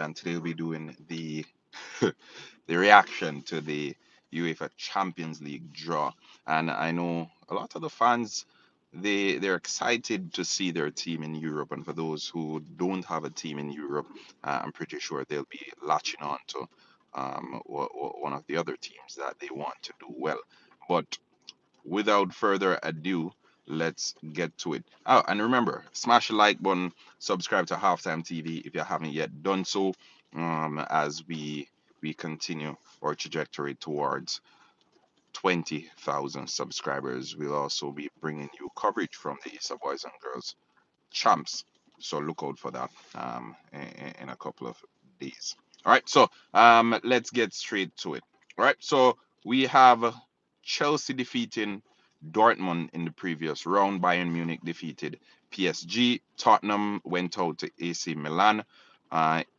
and today we'll be doing the the reaction to the UEFA Champions League draw. And I know a lot of the fans they're excited to see their team in Europe, and for those who don't have a team in Europe, I'm pretty sure they'll be latching on to one of the other teams that they want to do well. But without further ado, let's get to it. Oh, and remember, smash the like button, subscribe to Halftime TV if you haven't yet done so, as we continue our trajectory towards 20,000 subscribers. We'll also be bringing you coverage from the Easter Boys and Girls Champs, so look out for that in a couple of days. All right, so let's get straight to it. All right, so we have Chelsea defeating Dortmund in the previous round. Bayern Munich defeated PSG. Tottenham went out to AC Milan.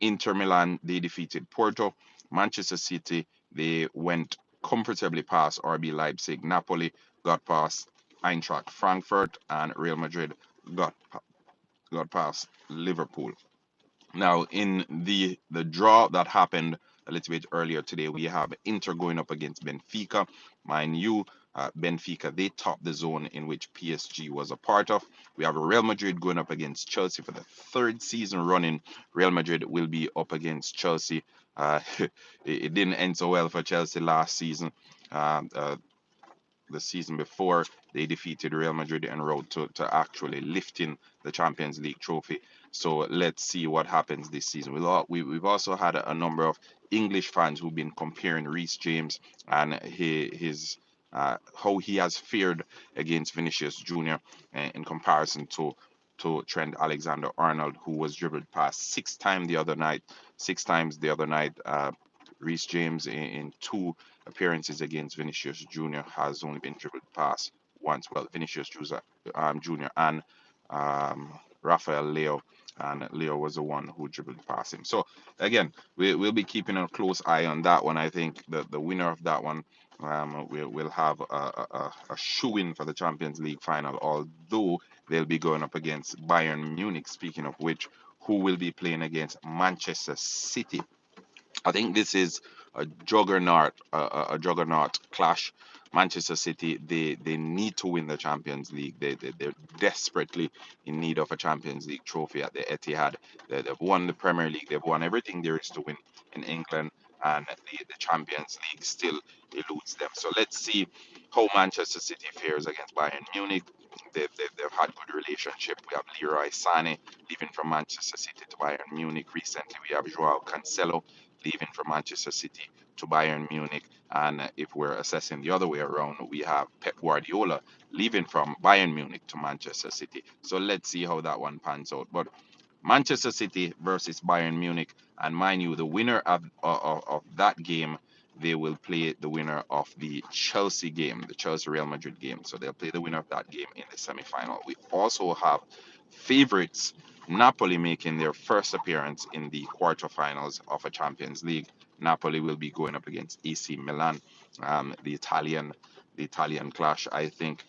Inter Milan, they defeated Porto. Manchester City, they went comfortably past RB Leipzig. Napoli got past Eintracht Frankfurt, and Real Madrid got got past Liverpool. Now, in the draw that happened a little bit earlier today, we have Inter going up against Benfica. Mind you, Benfica, they topped the zone in which PSG was a part of. We have Real Madrid going up against Chelsea for the third season running. Real Madrid will be up against Chelsea. It didn't end so well for Chelsea last season. The season before, they defeated Real Madrid en route to actually lifting the Champions League trophy. So let's see what happens this season. We've also had a number of English fans who've been comparing Reece James and his how he has fared against Vinicius Jr. In comparison to Trent Alexander-Arnold, who was dribbled past six times the other night. Reece James in two appearances against Vinicius Jr. has only been dribbled past once. Well, Vinicius Jr. And Rafael Leo, and Leo was the one who dribbled past him. So again, we'll be keeping a close eye on that one. I think the winner of that one will have a shoe-in for the Champions League final, although they'll be going up against Bayern Munich. Speaking of which, who will be playing against Manchester City. I think this is a juggernaut clash. Manchester City, they need to win the Champions League. They're desperately in need of a Champions League trophy at the Etihad. They've won the Premier League. They've won everything there is to win in England, and the Champions League still eludes them. So let's see how Manchester City fares against Bayern Munich. They've had good relationship. We have Leroy Sané leaving from Manchester City to Bayern Munich. Recently, we have Joao Cancelo leaving from Manchester City to Bayern Munich. And if we're assessing the other way around, we have Pep Guardiola leaving from Bayern Munich to Manchester City. So let's see how that one pans out. But Manchester City versus Bayern Munich, and mind you, the winner of that game, they will play the winner of the Chelsea game, the Chelsea Real Madrid game. So they'll play the winner of that game in the semi-final. We also have favorites Napoli making their first appearance in the quarterfinals of a Champions League. Napoli will be going up against AC Milan, the Italian clash. I think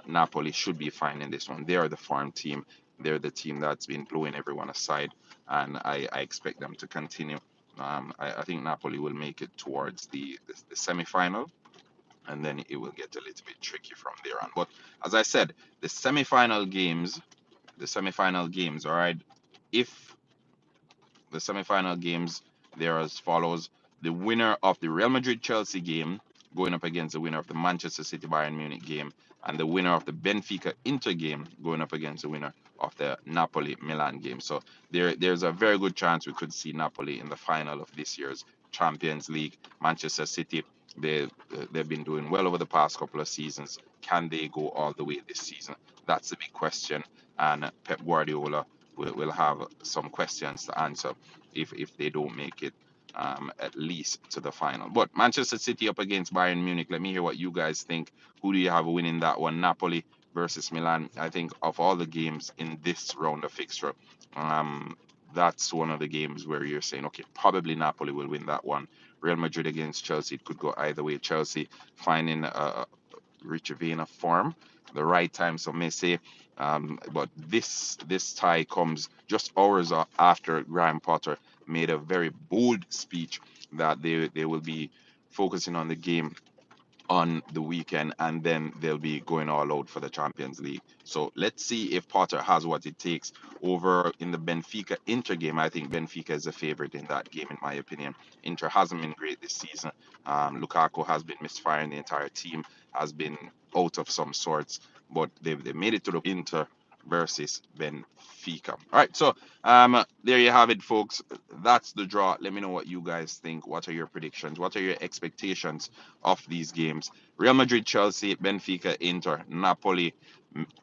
Napoli should be fine in this one. They are the farm team. They're the team that's been blowing everyone aside, and I expect them to continue. I think Napoli will make it towards the semi-final, and then it will get a little bit tricky from there on. But as I said, the semi-final games, all right. If the semi-final games, they're as follows: the winner of the Real Madrid Chelsea game going up against the winner of the Manchester City Bayern Munich game, and the winner of the Benfica Inter game going up against the winner of the Napoli Milan game. So there's a very good chance we could see Napoli in the final of this year's Champions League. Manchester City, they've been doing well over the past couple of seasons. Can they go all the way this season? That's the big question, and Pep Guardiola will have some questions to answer if they don't make it at least to the final. But Manchester City up against Bayern Munich. Let me hear what you guys think. Who do you have winning that one? Napoli versus Milan. I think of all the games in this round of fixture, that's one of the games where you're saying, okay, probably Napoli will win that one. Real Madrid against Chelsea, it could go either way. Chelsea finding a rich vein of form, the right time, some may say. But this tie comes just hours after Graham Potter made a very bold speech that they will be focusing on the game on the weekend, and then they'll be going all out for the Champions League. So let's see if Potter has what it takes over in the Benfica Inter game. I think Benfica is a favorite in that game, in my opinion. Inter hasn't been great this season. Lukaku has been misfiring. The entire team has been out of some sorts, but they made it to the Inter versus Benfica. All right, so there you have it, folks. That's the draw. Let me know what you guys think. What are your predictions? What are your expectations of these games? Real Madrid, Chelsea, Benfica, Inter, Napoli,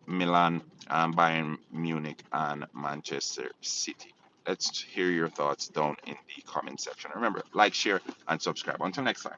Milan, Bayern Munich, and Manchester City. Let's hear your thoughts down in the comment section. Remember, like, share, and subscribe. Until next time.